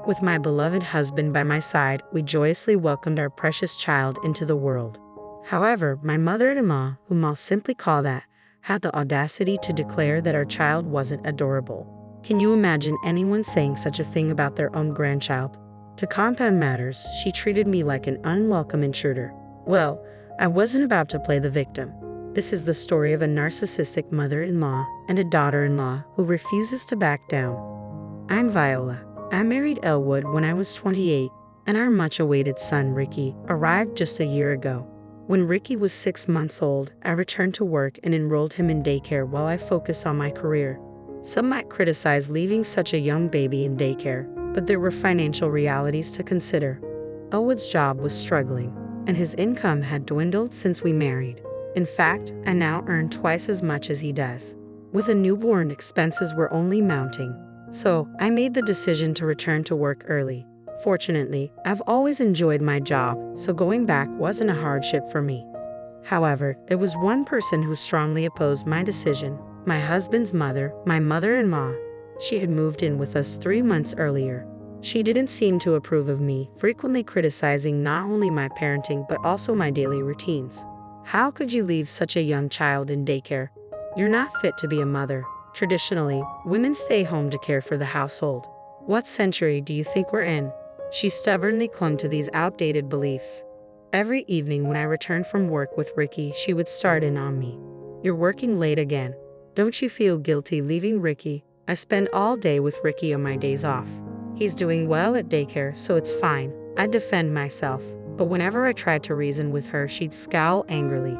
With my beloved husband by my side, we joyously welcomed our precious child into the world. However, my mother-in-law, whom I'll simply call that, had the audacity to declare that our child wasn't adorable. Can you imagine anyone saying such a thing about their own grandchild? To compound matters, she treated me like an unwelcome intruder. Well, I wasn't about to play the victim. This is the story of a narcissistic mother-in-law and a daughter-in-law who refuses to back down. I'm Viola. I married Elwood when I was 28, and our much-awaited son, Ricky, arrived just a year ago. When Ricky was 6 months old, I returned to work and enrolled him in daycare while I focused on my career. Some might criticize leaving such a young baby in daycare, but there were financial realities to consider. Elwood's job was struggling, and his income had dwindled since we married. In fact, I now earn twice as much as he does. With a newborn, expenses were only mounting. So, I made the decision to return to work early. Fortunately, I've always enjoyed my job, so going back wasn't a hardship for me. However, there was one person who strongly opposed my decision: my husband's mother, my mother-in-law. She had moved in with us 3 months earlier. She didn't seem to approve of me, frequently criticizing not only my parenting but also my daily routines. How could you leave such a young child in daycare? You're not fit to be a mother. Traditionally, women stay home to care for the household. What century do you think we're in? She stubbornly clung to these outdated beliefs. Every evening when I returned from work with Ricky, she would start in on me. You're working late again. Don't you feel guilty leaving Ricky? I spend all day with Ricky on my days off. He's doing well at daycare, so it's fine. I'd defend myself. But whenever I tried to reason with her, she'd scowl angrily.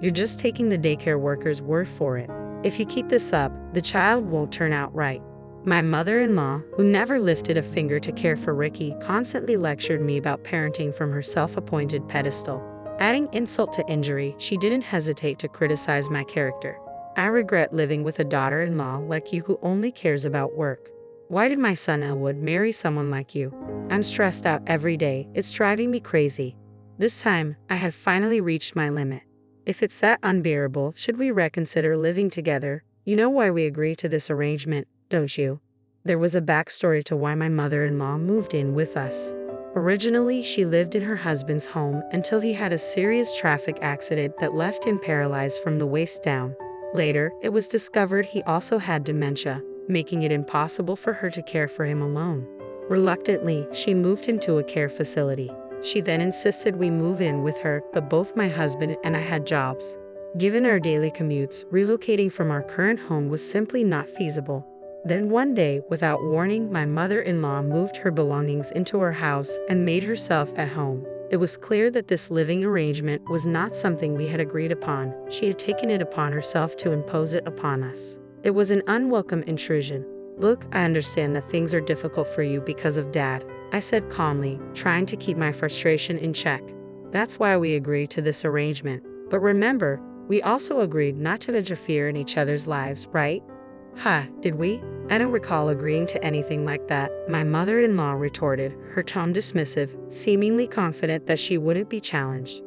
You're just taking the daycare worker's word for it. If you keep this up, the child won't turn out right. My mother-in-law, who never lifted a finger to care for Ricky, constantly lectured me about parenting from her self-appointed pedestal. Adding insult to injury, she didn't hesitate to criticize my character. I regret living with a daughter-in-law like you who only cares about work. Why did my son Elwood marry someone like you? I'm stressed out every day. It's driving me crazy. This time, I had finally reached my limit. If it's that unbearable, should we reconsider living together? You know why we agreed to this arrangement, don't you? There was a backstory to why my mother-in-law moved in with us. Originally, she lived in her husband's home until he had a serious traffic accident that left him paralyzed from the waist down. Later, it was discovered he also had dementia, making it impossible for her to care for him alone. Reluctantly, she moved him to a care facility. She then insisted we move in with her, but both my husband and I had jobs. Given our daily commutes, relocating from our current home was simply not feasible. Then one day, without warning, my mother-in-law moved her belongings into our house and made herself at home. It was clear that this living arrangement was not something we had agreed upon. She had taken it upon herself to impose it upon us. It was an unwelcome intrusion. Look, I understand that things are difficult for you because of Dad, I said calmly, trying to keep my frustration in check. That's why we agreed to this arrangement. But remember, we also agreed not to interfere in each other's lives, right? Did we? I don't recall agreeing to anything like that, my mother-in-law retorted, her tone dismissive, seemingly confident that she wouldn't be challenged.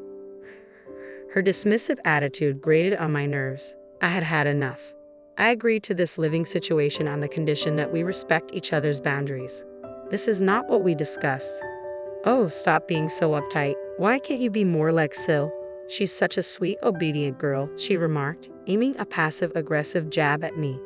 Her dismissive attitude grated on my nerves. I had had enough. I agreed to this living situation on the condition that we respect each other's boundaries. This is not what we discussed. Oh, stop being so uptight. Why can't you be more like Sil? She's such a sweet, obedient girl, she remarked, aiming a passive-aggressive jab at me.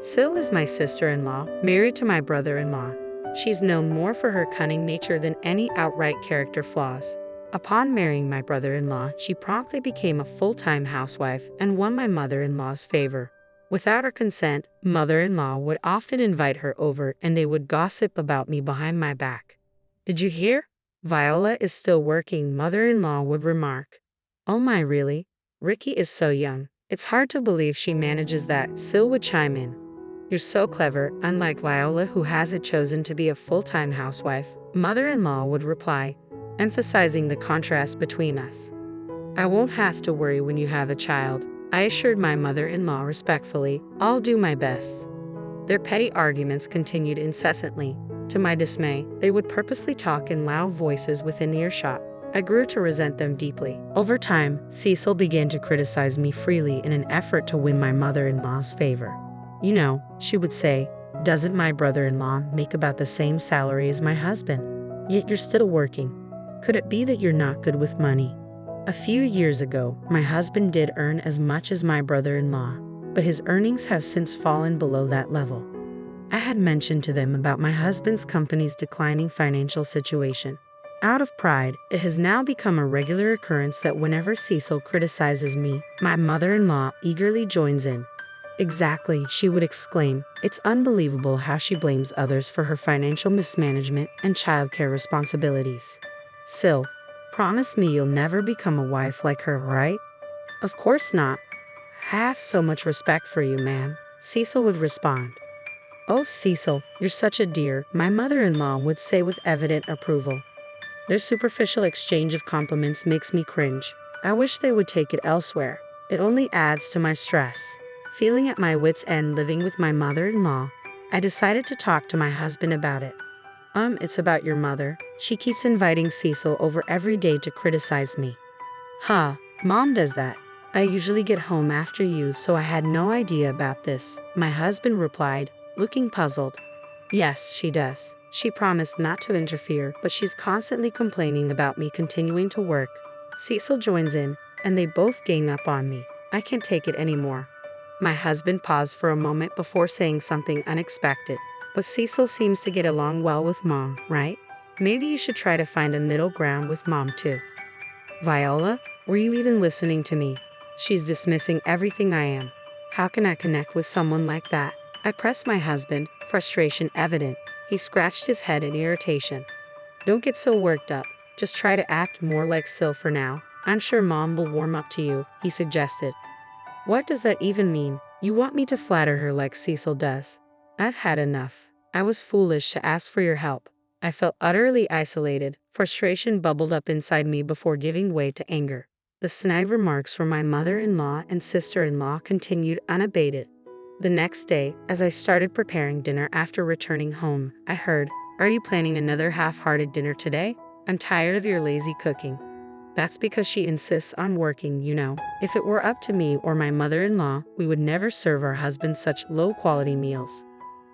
Sil is my sister-in-law, married to my brother-in-law. She's known more for her cunning nature than any outright character flaws. Upon marrying my brother-in-law, she promptly became a full-time housewife and won my mother-in-law's favor. Without her consent, mother-in-law would often invite her over and they would gossip about me behind my back. Did you hear? Viola is still working, mother-in-law would remark. Oh my, really? Ricky is so young. It's hard to believe she manages that, Sil would chime in. You're so clever, unlike Viola who hasn't chosen to be a full-time housewife, mother-in-law would reply, emphasizing the contrast between us. I won't have to worry when you have a child, I assured my mother-in-law respectfully. I'll do my best. Their petty arguments continued incessantly. To my dismay, they would purposely talk in loud voices within earshot. I grew to resent them deeply. Over time, Cecil began to criticize me freely in an effort to win my mother-in-law's favor. You know, she would say, Doesn't my brother-in-law make about the same salary as my husband? Yet you're still working. Could it be that you're not good with money? A few years ago, my husband did earn as much as my brother-in-law, but his earnings have since fallen below that level. I had mentioned to them about my husband's company's declining financial situation. Out of pride, it has now become a regular occurrence that whenever Cecil criticizes me, my mother-in-law eagerly joins in. Exactly, she would exclaim. It's unbelievable how she blames others for her financial mismanagement and childcare responsibilities. Sil, promise me you'll never become a wife like her, right? Of course not. I have so much respect for you, ma'am, Cecil would respond. Oh, Cecil, you're such a dear, my mother-in-law would say with evident approval. Their superficial exchange of compliments makes me cringe. I wish they would take it elsewhere. It only adds to my stress. Feeling at my wits' end living with my mother-in-law, I decided to talk to my husband about it. It's about your mother. She keeps inviting Cecil over every day to criticize me. Mom does that. I usually get home after you, so I had no idea about this, my husband replied, looking puzzled. Yes, she does. She promised not to interfere, but she's constantly complaining about me continuing to work. Cecil joins in, and they both gang up on me. I can't take it anymore. My husband paused for a moment before saying something unexpected. But Cecil seems to get along well with Mom, right? Maybe you should try to find a middle ground with Mom too. Viola, were you even listening to me? She's dismissing everything I am. How can I connect with someone like that? I pressed my husband, frustration evident. He scratched his head in irritation. Don't get so worked up. Just try to act more like Sil for now. I'm sure Mom will warm up to you, he suggested. What does that even mean? You want me to flatter her like Cecil does? I've had enough. I was foolish to ask for your help. I felt utterly isolated. Frustration bubbled up inside me before giving way to anger. The snide remarks from my mother-in-law and sister-in-law continued unabated. The next day, as I started preparing dinner after returning home, I heard, "Are you planning another half-hearted dinner today? I'm tired of your lazy cooking." That's because she insists on working, you know. If it were up to me or my mother-in-law, we would never serve our husbands such low-quality meals.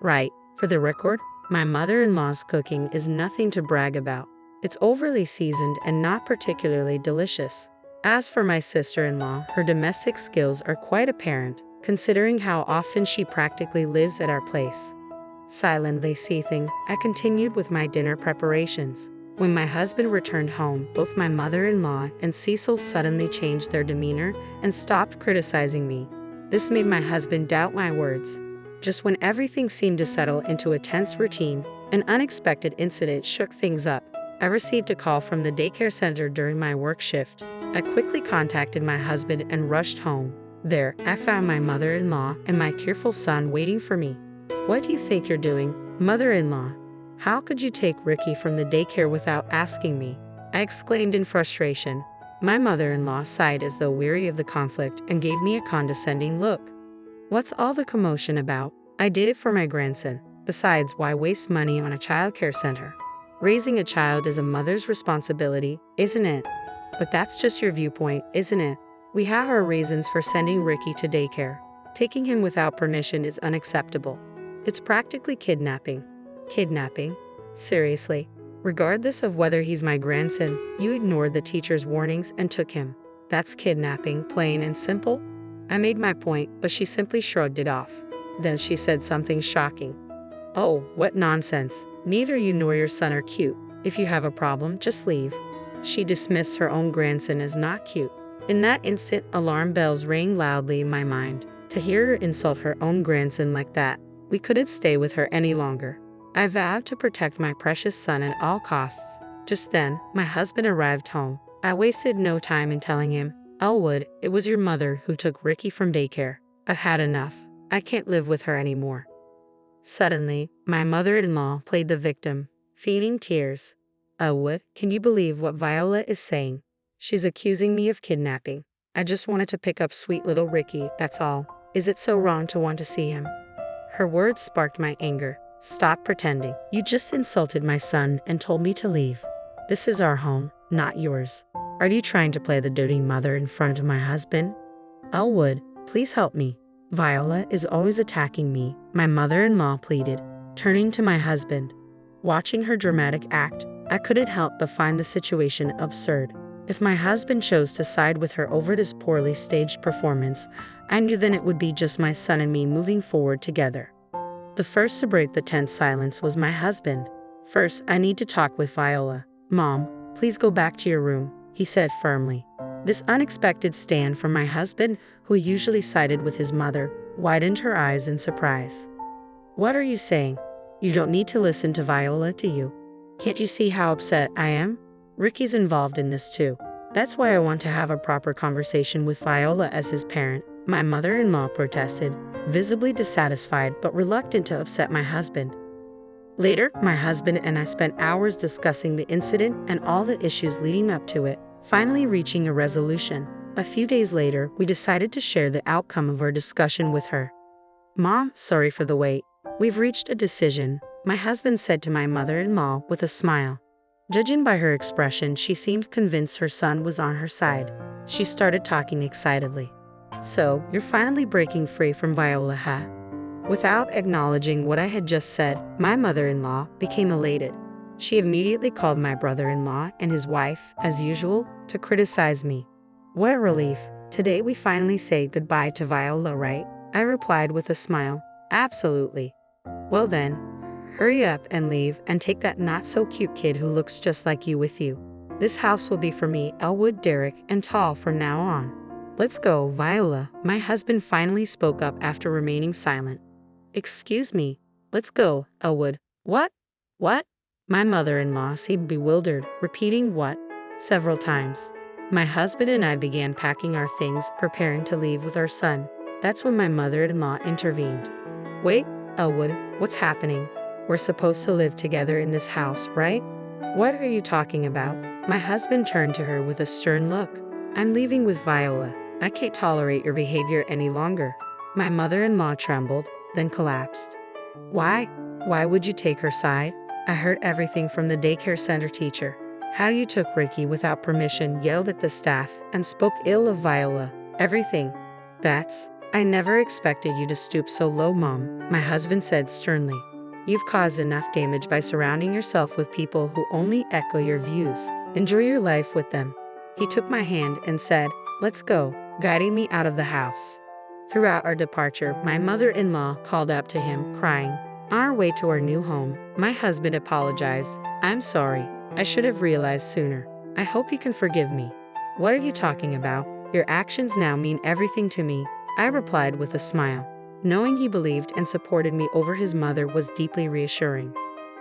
Right, for the record, my mother-in-law's cooking is nothing to brag about. It's overly seasoned and not particularly delicious. As for my sister-in-law, her domestic skills are quite apparent, considering how often she practically lives at our place. Silently seething, I continued with my dinner preparations. When my husband returned home, both my mother-in-law and Cecil suddenly changed their demeanor and stopped criticizing me. This made my husband doubt my words. Just when everything seemed to settle into a tense routine, an unexpected incident shook things up. I received a call from the daycare center during my work shift. I quickly contacted my husband and rushed home. There, I found my mother-in-law and my tearful son waiting for me. "What do you think you're doing, mother-in-law? How could you take Ricky from the daycare without asking me?" I exclaimed in frustration. My mother-in-law sighed as though weary of the conflict and gave me a condescending look. "What's all the commotion about? I did it for my grandson. Besides, why waste money on a childcare center? Raising a child is a mother's responsibility, isn't it? But that's just your viewpoint, isn't it? We have our reasons for sending Ricky to daycare. Taking him without permission is unacceptable. It's practically kidnapping." Kidnapping? Seriously? Regardless of whether he's my grandson, you ignored the teacher's warnings and took him. That's kidnapping, plain and simple? I made my point, but she simply shrugged it off. Then she said something shocking. "Oh, what nonsense. Neither you nor your son are cute. If you have a problem, just leave." She dismissed her own grandson as not cute. In that instant, alarm bells rang loudly in my mind. To hear her insult her own grandson like that, we couldn't stay with her any longer. I vowed to protect my precious son at all costs. Just then, my husband arrived home. I wasted no time in telling him, "Elwood, it was your mother who took Ricky from daycare. I've had enough. I can't live with her anymore." Suddenly, my mother-in-law played the victim, feigning tears. "Elwood, can you believe what Viola is saying? She's accusing me of kidnapping. I just wanted to pick up sweet little Ricky, that's all. Is it so wrong to want to see him?" Her words sparked my anger. "Stop pretending. You just insulted my son and told me to leave. This is our home, not yours. Are you trying to play the doting mother in front of my husband? Elwood, please help me." Viola is always attacking me, my mother-in-law pleaded, turning to my husband. Watching her dramatic act, I couldn't help but find the situation absurd. If my husband chose to side with her over this poorly staged performance, I knew then it would be just my son and me moving forward together. The first to break the tense silence was my husband. "First, I need to talk with Viola." "Mom, please go back to your room," he said firmly. This unexpected stand from my husband, who usually sided with his mother, widened her eyes in surprise. "What are you saying? You don't need to listen to Viola, do you? Can't you see how upset I am? Ricky's involved in this too. That's why I want to have a proper conversation with Viola as his parent," my mother-in-law protested, visibly dissatisfied but reluctant to upset my husband. Later, my husband and I spent hours discussing the incident and all the issues leading up to it, finally reaching a resolution. A few days later, we decided to share the outcome of our discussion with her. "Mom, sorry for the wait. We've reached a decision," my husband said to my mother-in-law with a smile. Judging by her expression, she seemed convinced her son was on her side. She started talking excitedly. "So, you're finally breaking free from Viola, huh?" Without acknowledging what I had just said, my mother-in-law became elated. She immediately called my brother-in-law and his wife, as usual, to criticize me. "What a relief. Today we finally say goodbye to Viola, right?" I replied with a smile. "Absolutely." "Well then, hurry up and leave and take that not-so-cute kid who looks just like you with you. This house will be for me, Elwood, Derek, and Tal from now on. Let's go, Viola." My husband finally spoke up after remaining silent. "Excuse me. Let's go, Elwood." What? What?" My mother-in-law seemed bewildered, repeating "what?" several times. My husband and I began packing our things, preparing to leave with our son. That's when my mother-in-law intervened. "Wait, Elwood, what's happening? We're supposed to live together in this house, right? What are you talking about?" My husband turned to her with a stern look. "I'm leaving with Viola. I can't tolerate your behavior any longer." My mother-in-law trembled, then collapsed. "Why? Why would you take her side? I heard everything from the daycare center teacher. How you took Ricky without permission, yelled at the staff, and spoke ill of Viola. Everything. I never expected you to stoop so low, Mom," my husband said sternly. "You've caused enough damage by surrounding yourself with people who only echo your views. Enjoy your life with them." He took my hand and said, "Let's go," guiding me out of the house. Throughout our departure, my mother-in-law called up to him, crying. On our way to our new home, my husband apologized. "I'm sorry. I should have realized sooner. I hope you can forgive me." "What are you talking about? Your actions now mean everything to me," I replied with a smile. Knowing he believed and supported me over his mother was deeply reassuring.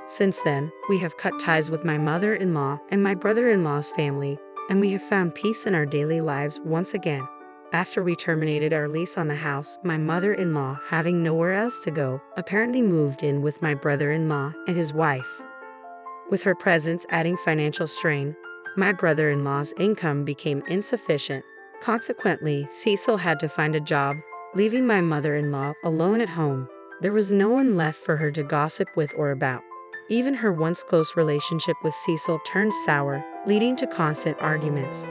Since then, we have cut ties with my mother-in-law and my brother-in-law's family, and we have found peace in our daily lives once again. After we terminated our lease on the house, my mother-in-law, having nowhere else to go, apparently moved in with my brother-in-law and his wife. With her presence adding financial strain, my brother-in-law's income became insufficient. Consequently, Cecil had to find a job, leaving my mother-in-law alone at home. There was no one left for her to gossip with or about. Even her once close relationship with Cecil turned sour, leading to constant arguments.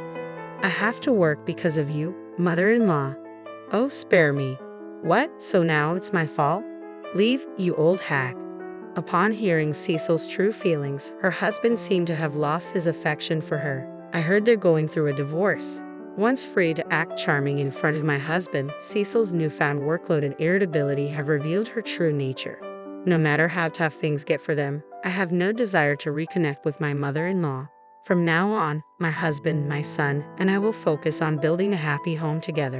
"I have to work because of you, mother-in-law." "Oh, spare me." "What, so now it's my fault? Leave, you old hag." Upon hearing Cecil's true feelings, her husband seemed to have lost his affection for her. I heard they're going through a divorce. Once free to act charming in front of my husband, Cecil's newfound workload and irritability have revealed her true nature. No matter how tough things get for them, I have no desire to reconnect with my mother-in-law. From now on, my husband, my son, and I will focus on building a happy home together.